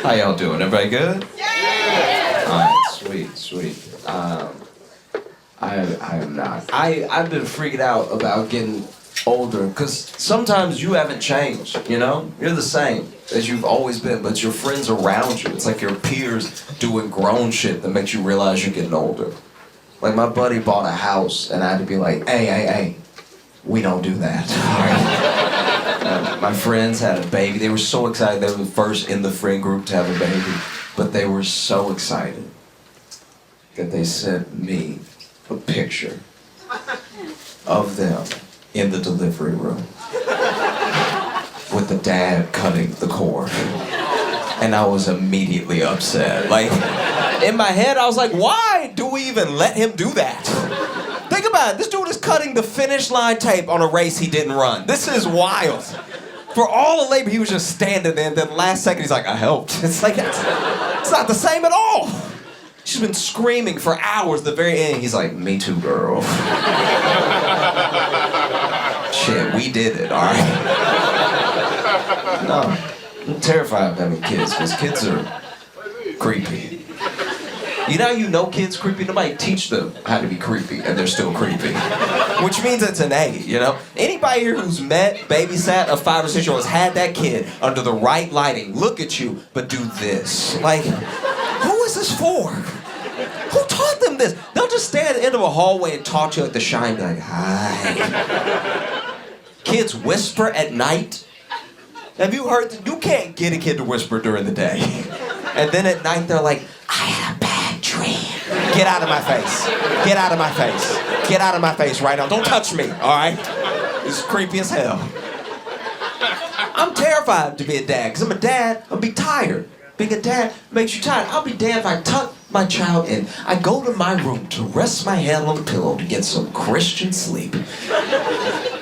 How y'all doing? Everybody good? Yeah! Alright, sweet. I am not. I've been freaking out about getting older, because sometimes you haven't changed, you know? You're the same as you've always been, but your friends around you, it's like your peers doing grown shit that makes you realize you're getting older. Like, my buddy bought a house, and I had to be like, hey, we don't do that, alright? My friends had a baby. They were so excited. They were the first in the friend group to have a baby, but they were so excited that they sent me a picture of them in the delivery room with the dad cutting the cord. And I was immediately upset. Like, in my head, I was like, why do we even let him do that? Think about it. This dude is cutting the finish line tape on a race he didn't run. This is wild. For all the labor, he was just standing there, and then last second, he's like, I helped. It's like, it's not the same at all. She's been screaming for hours. At the very end, he's like, me too, girl. Shit, we did it, all right? No, I'm terrified of having kids, because kids are creepy. You know kids creepy? Nobody teach them how to be creepy, and they're still creepy. Which means it's an A, you know? Anybody here who's babysat a 5 or 6 year old has had that kid under the right lighting, look at you, but do this. Like, who is this for? Who taught them this? They'll just stand at the end of a hallway and talk to you at the Shine, be like, hi. Kids whisper at night. Have you heard that? You can't get a kid to whisper during the day. And then at night they're like, I had a bad dream. Get out of my face. Get out of my face. Get out of my face right now. Don't touch me, all right? It's creepy as hell. I'm terrified to be a dad, because I'm a dad, I'll be tired. Being a dad makes you tired. I'll be damned if I tuck my child in. I go to my room to rest my head on the pillow to get some Christian sleep.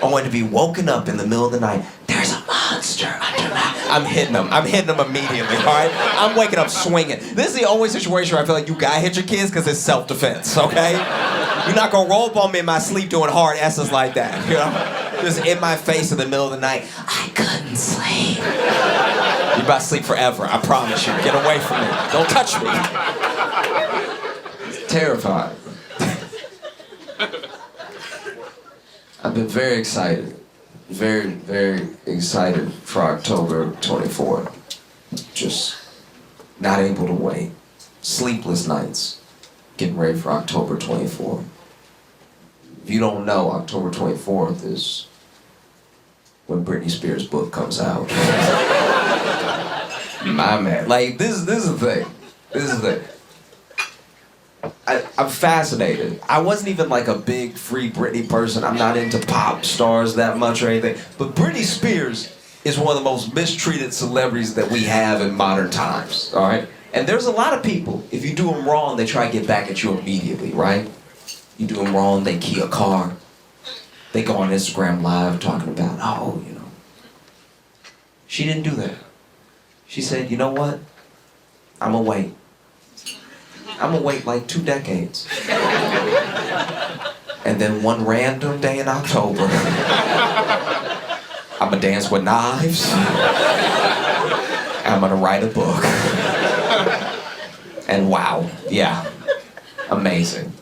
Only to be woken up in the middle of the night. There's a monster under my... I'm hitting them immediately, all right? I'm waking up swinging. This is the only situation where I feel like you gotta hit your kids because it's self-defense, okay? You're not gonna roll up on me in my sleep doing hard S's like that, you know? Just in my face in the middle of the night. I couldn't sleep. You're about to sleep forever, I promise you. Get away from me. Don't touch me. It's terrifying. I've been very excited. Very, very excited for October 24th. Just not able to wait. Sleepless nights. Getting ready for October 24th. If you don't know, October 24th is when Britney Spears' book comes out. My man. Like, this is the thing. This is the thing. I'm fascinated. I wasn't even like a big Free Britney person. I'm not into pop stars that much or anything. But Britney Spears is one of the most mistreated celebrities that we have in modern times, all right? And there's a lot of people, if you do them wrong, they try to get back at you immediately, right? You do them wrong, they key a car. They go on Instagram Live talking about, oh, you know. She didn't do that. She said, you know what? I'm gonna wait. I'm gonna wait like 2 decades. And then one random day in October, I'm gonna dance with knives. I'm gonna write a book. And wow, yeah, amazing.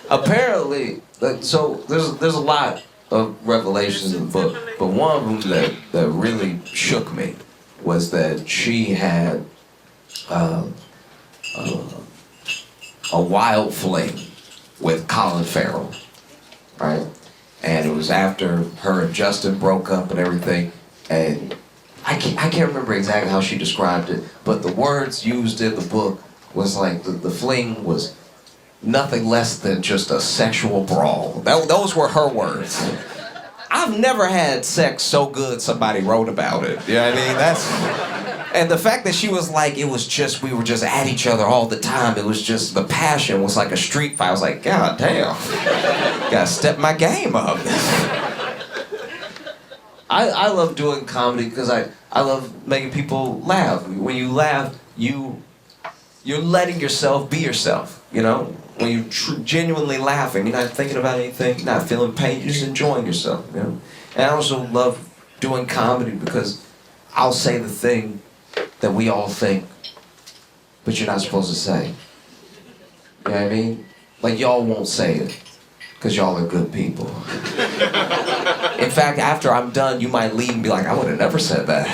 Apparently, so there's a lot of revelations in the book, but one of them that really shook me was that she had a wild fling with Colin Farrell, right? And it was after her and Justin broke up and everything, and I can't remember exactly how she described it, but the words used in the book was like the fling was nothing less than just a sexual brawl. Those were her words. I've never had sex so good somebody wrote about it. You know what I mean? And the fact that she was like, we were just at each other all the time. It was just, the passion was like a street fight. I was like, God damn, gotta step my game up. I love doing comedy because I love making people laugh. When you laugh, you're letting yourself be yourself, you know? When you're genuinely laughing, you're not thinking about anything, you're not feeling pain, you're just enjoying yourself, you know? And I also love doing comedy because I'll say the thing that we all think, but you're not supposed to say. You know what I mean? Like, y'all won't say it, because y'all are good people. In fact, after I'm done, you might leave and be like, I would have never said that.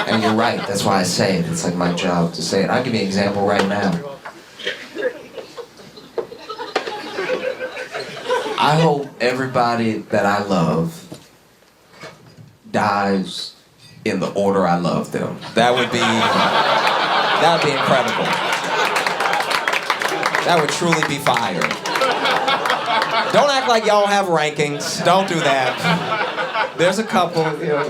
And you're right, that's why I say it. It's like my job to say it. I'll give you an example right now. I hope everybody that I love dies in the order I love them. That would be incredible. That would truly be fire. Don't act like y'all have rankings. Don't do that. There's a couple, you know.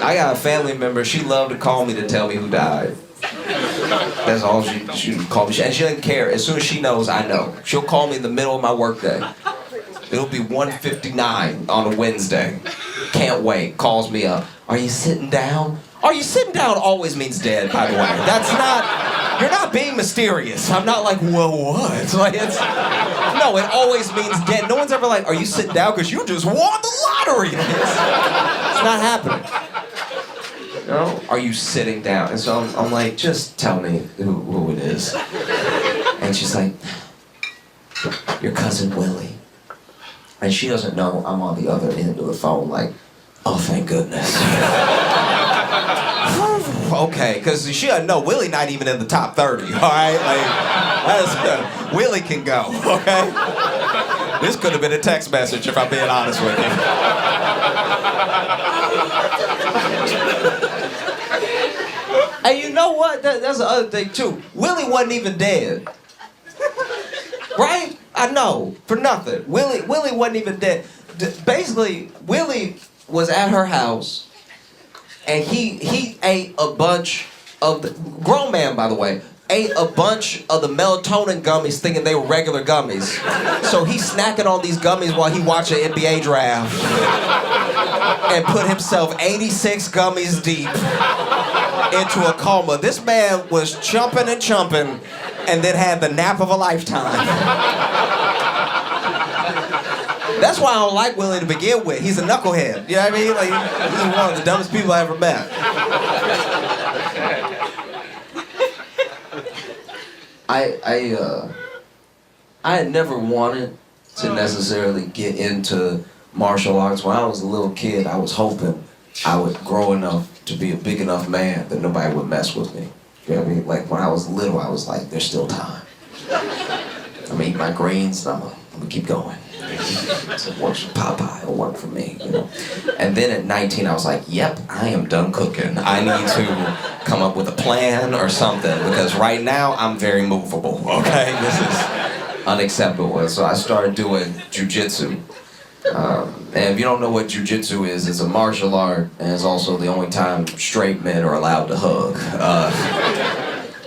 I got a family member, she loved to call me to tell me who died. That's all she would call me. And she doesn't care. As soon as she knows, I know. She'll call me in the middle of my workday. It'll be 1:59 on a Wednesday. Can't wait. Calls me up. Are you sitting down? Are you sitting down always means dead, by the way. That's not, you're not being mysterious. I'm not like, well, what? Like, no, it always means dead. No one's ever like, are you sitting down because you just won the lottery? It's not happening. You know? Are you sitting down? And so I'm like, just tell me who it is. And she's like, your cousin Willie. And she doesn't know I'm on the other end of the phone like, oh, thank goodness. Okay, because she doesn't know Willie not even in the top 30, all right? Like, Willie can go, okay? This could have been a text message if I'm being honest with you. And you know what? That's the other thing too. Willie wasn't even dead. Right? I know, for nothing. Willie wasn't even dead. Basically, Willie was at her house, and he ate a bunch of the, grown man, by the way, ate a bunch of the melatonin gummies thinking they were regular gummies. So he's snacking on these gummies while he watched an NBA draft and put himself 86 gummies deep into a coma. This man was chumping and chumping and then had the nap of a lifetime. That's why I don't like Willie to begin with. He's a knucklehead. You know what I mean? Like, he's one of the dumbest people I ever met. I had never wanted to necessarily get into martial arts. When I was a little kid, I was hoping I would grow enough to be a big enough man that nobody would mess with me. You know what I mean? Like, when I was little, I was like, there's still time. I'm gonna eat my greens, and I'm gonna keep going. So it works for Popeye, it'll work for me, you know. And then at 19, I was like, yep, I am done cooking. I need to come up with a plan or something, because right now, I'm very movable, okay? This is unacceptable. And so I started doing Jiu-jitsu. And if you don't know what Jiu-jitsu is, it's a martial art, and it's also the only time straight men are allowed to hug.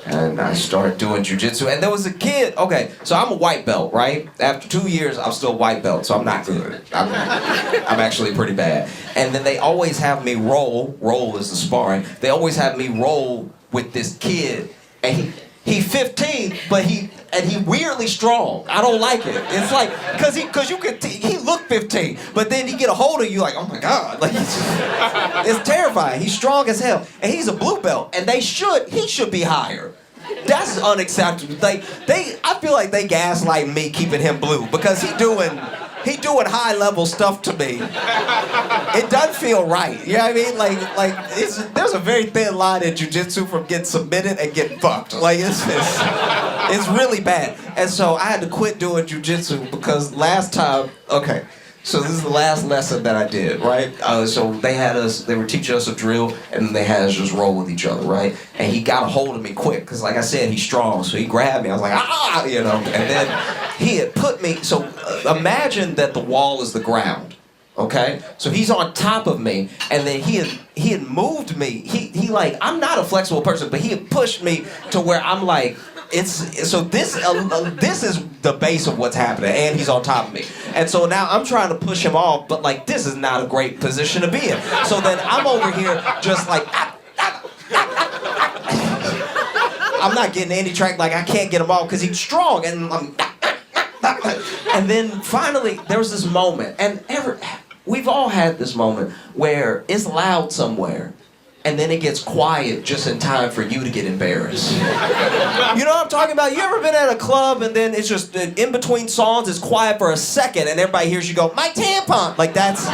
And I started doing Jiu-jitsu, and there was a kid, okay, so I'm a white belt, right? After 2 years, I'm still a white belt, so I'm not good. I'm actually pretty bad. And then they always have me roll is the sparring, they always have me roll with this kid, and he's 15, but he weirdly strong. I don't like it. It's like, cause you could, he looked 15, but then he get a hold of you like, oh my God, like it's terrifying. He's strong as hell, and he's a blue belt, and he should be higher. That's unacceptable. I feel like they gaslight me keeping him blue, because he doing high level stuff to me. It doesn't feel right. You know what I mean? Like there's a very thin line in jiu-jitsu from getting submitted and getting fucked. Like it's really bad. And so I had to quit doing jiu-jitsu because last time, okay, so this is the last lesson that I did, right? So they were teaching us a drill, and then they had us just roll with each other, right? And he got a hold of me quick, because like I said, he's strong, so he grabbed me. I was like, ah, you know, and then he had put me, so imagine that the wall is the ground, okay? So he's on top of me, and then he had moved me. He like, I'm not a flexible person, but he had pushed me to where I'm like, this is the base of what's happening, and he's on top of me. And so now I'm trying to push him off, but like, this is not a great position to be in. So then I'm over here just like, I'm not getting any track, like I can't get him off because he's strong, and and then finally there was this moment, and we've all had this moment where it's loud somewhere, and then it gets quiet just in time for you to get embarrassed. You know what I'm talking about? You ever been at a club and then it's just in between songs, it's quiet for a second and everybody hears you go, my tampon! Like that's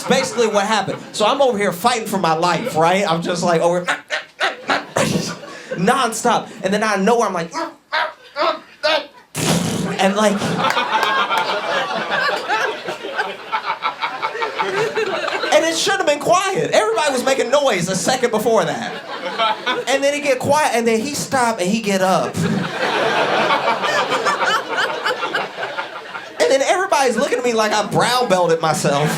basically what happened. So I'm over here fighting for my life, right? I'm just like over non-stop. And then out of nowhere I'm like, and like, and it should have been quiet. Everybody was making noise a second before that. And then it get quiet, and then he stopped and he get up. And then everybody's looking at me like I brown belted myself.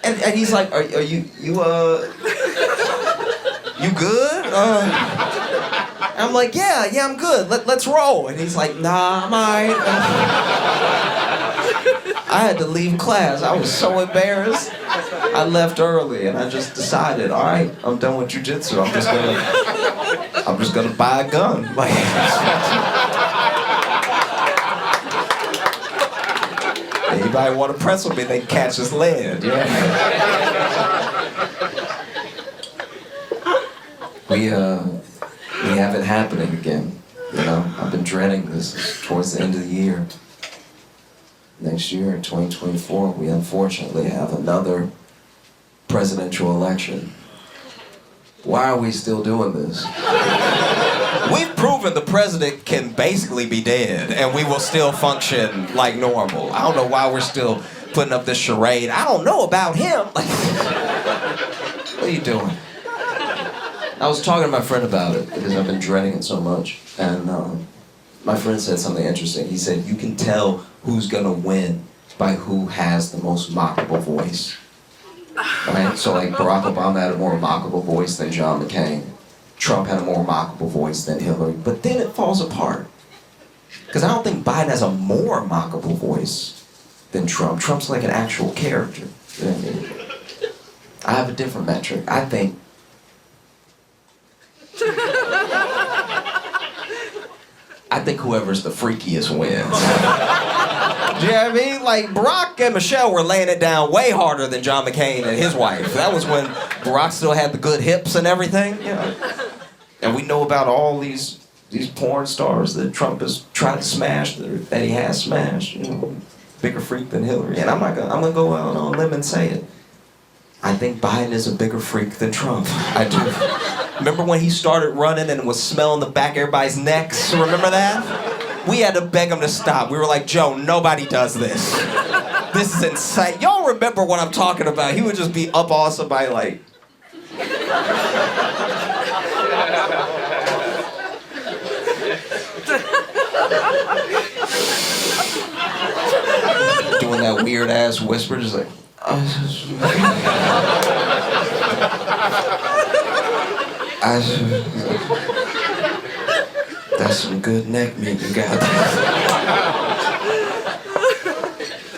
And he's like, are you good? I'm like, yeah, I'm good. Let's roll. And he's like, nah, I'm alright. I had to leave class. I was so embarrassed. I left early and I just decided, all right, I'm done with jiu-jitsu. I'm just gonna buy a gun. Like, anybody want to press with me, they catch his lead. Yeah. We have it happening again. You know, I've been dreading this towards the end of the year. Next year, in 2024, we unfortunately have another presidential election. Why are we still doing this? We've proven the president can basically be dead and we will still function like normal. I don't know why we're still putting up this charade. I don't know about him. Like, what are you doing? I was talking to my friend about it because I've been dreading it so much. And my friend said something interesting. He said, you can tell who's gonna win by who has the most mockable voice. Right? So like Barack Obama had a more mockable voice than John McCain. Trump had a more mockable voice than Hillary. But then it falls apart. Because I don't think Biden has a more mockable voice than Trump. Trump's like an actual character. You know what I mean? I have a different metric. I think whoever's the freakiest wins. Do you know what I mean? Like, Barack and Michelle were laying it down way harder than John McCain and his wife. That was when Barack still had the good hips and everything, you know. And we know about all these porn stars that Trump has tried to smash, that he has smashed, you know. Bigger freak than Hillary. And I'm gonna go out on a limb and say it. I think Biden is a bigger freak than Trump. I do. Remember when he started running and was smelling the back of everybody's necks? Remember that? We had to beg him to stop. We were like, Joe, nobody does this. This is insane. Y'all remember what I'm talking about. He would just be up on somebody like... doing that weird ass whisper, just like... That's some good neck meat you got.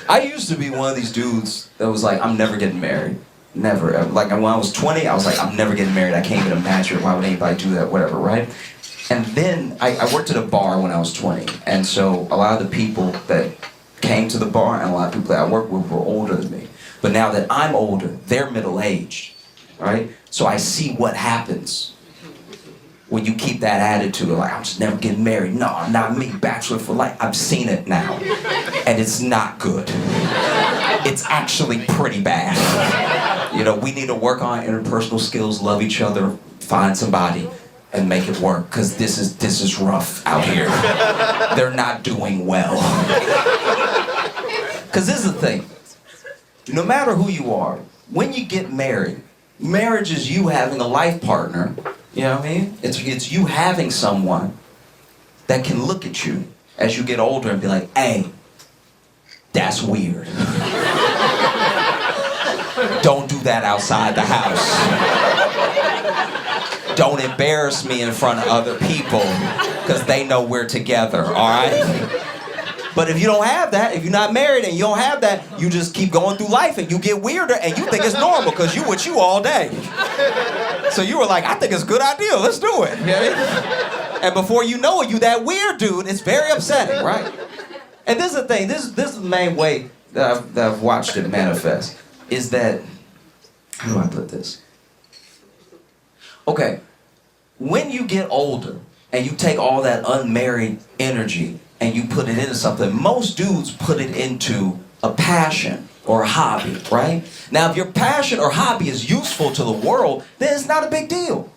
I used to be one of these dudes that was like, I'm never getting married. Never. Like, when I was 20, I was like, I'm never getting married. I can't even imagine it. Why would anybody do that? Whatever, right? And then I worked at a bar when I was 20. And so a lot of the people that came to the bar and a lot of people that I worked with were older than me. But now that I'm older, they're middle-aged, right? So I see what happens when you keep that attitude of like, I'm just never getting married. No, not me, bachelor for life. I've seen it now, and it's not good. It's actually pretty bad. You know, we need to work on interpersonal skills, love each other, find somebody, and make it work, because this is rough out here. They're not doing well. Because this is the thing. No matter who you are, when you get married, marriage is you having a life partner, you know what I mean? It's you having someone that can look at you as you get older and be like, hey, that's weird. Don't do that outside the house. Don't embarrass me in front of other people, because they know we're together, all right? But if you don't have that, if you're not married and you don't have that, you just keep going through life and you get weirder and you think it's normal because you with you all day. So you were like, I think it's a good idea, let's do it. You know what I mean? And before you know it, you that weird dude. It's very upsetting, right? And this is the thing, this is the main way that I've watched it manifest. is that, how do I put this? Okay, when you get older and you take all that unmarried energy and you put it into something, most dudes put it into a passion or a hobby, right? Now, if your passion or hobby is useful to the world, then it's not a big deal.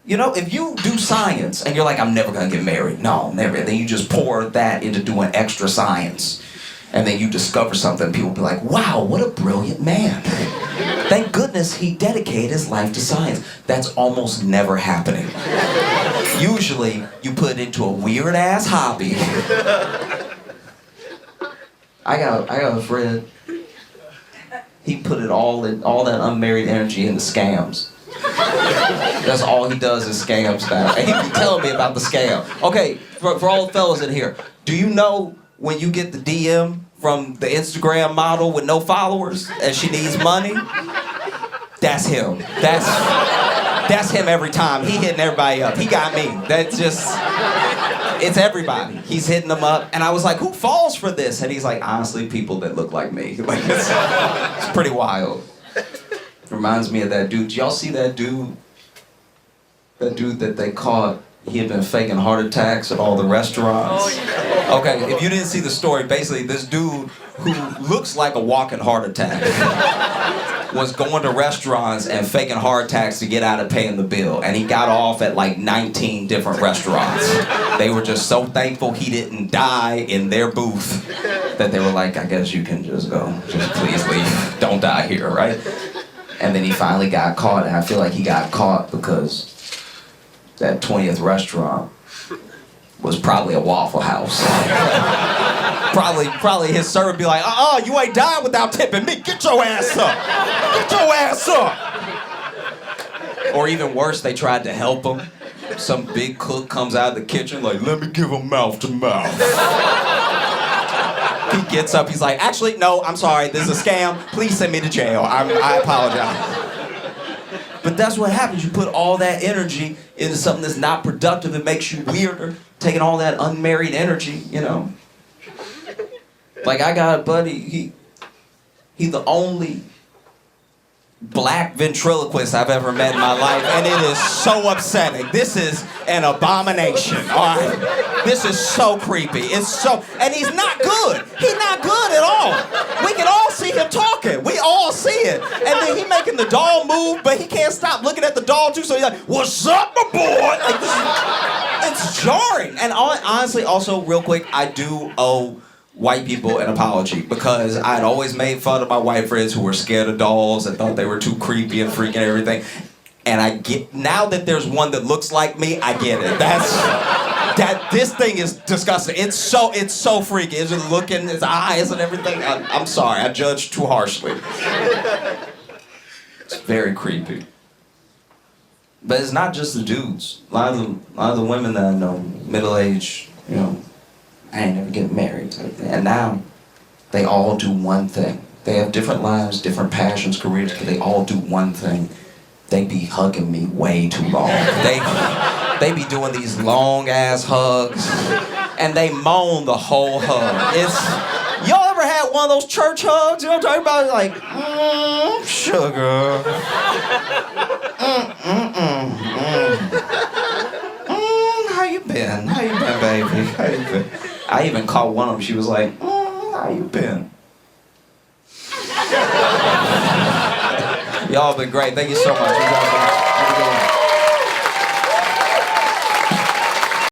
You know, if you do science and you're like, I'm never gonna get married, no, never, then you just pour that into doing extra science. And then you discover something, people be like, wow, what a brilliant man. Thank goodness he dedicated his life to science. That's almost never happening. Usually, you put it into a weird-ass hobby. I got a friend, he put it all that unmarried energy into scams. That's all he does is scams now. And he be telling me about the scam. Okay, for all the fellas in here, do you know when you get the DM from the Instagram model with no followers and she needs money? That's him. That's him every time. He hitting everybody up. He got me. That's just, it's everybody. He's hitting them up. And I was like, who falls for this? And he's like, honestly, people that look like me. Like, it's pretty wild. Reminds me of that dude. Did y'all see that dude? That dude that they caught, he had been faking heart attacks at all the restaurants. Oh, yeah. Okay, if you didn't see the story, basically this dude who looks like a walking heart attack was going to restaurants and faking heart attacks to get out of paying the bill. And he got off at like 19 different restaurants. They were just so thankful he didn't die in their booth that they were like, I guess you can just go. Just please leave. Don't die here, right? And then he finally got caught, and I feel like he got caught because that 20th restaurant was probably a Waffle House. probably his server would be like, you ain't dying without tipping me. Get your ass up. Get your ass up. Or even worse, they tried to help him. Some big cook comes out of the kitchen like, let me give him mouth to mouth. He gets up, he's like, actually, no, I'm sorry, this is a scam. Please send me to jail. I apologize. But that's what happens. You put all that energy into something that's not productive. It makes you weirder. Taking all that unmarried energy, you know. Like, I got a buddy, he's the only black ventriloquist I've ever met in my life, and it is so upsetting. This is an abomination, all right? This is so creepy. It's so, and he's not good. He's not good at all. We can all see him talking. We all see it. And then he making the doll move, but he can't stop looking at the doll too, so he's like, what's up, my boy? Like, it's jarring. And honestly, also, real quick, I do owe white people an apology because I'd always made fun of my white friends who were scared of dolls and thought they were too creepy and freaky and everything. And I get, now that there's one that looks like me, I get it. This thing is disgusting. It's so freaky. It's just looking, his eyes and everything. I'm sorry, I judged too harshly. It's very creepy. But it's not just the dudes. A lot of the women that I know, middle-aged, you know, I ain't never getting married. And now, they all do one thing. They have different lives, different passions, careers, but they all do one thing. They be hugging me way too long. They be doing these long-ass hugs, and they moan the whole hug. Y'all ever had one of those church hugs? You know what I'm talking about? Like, sugar. How you been? How you been, baby? How you been? I even caught one of them. She was like, how you been? Y'all been great. Thank you so much. You guys have a good one.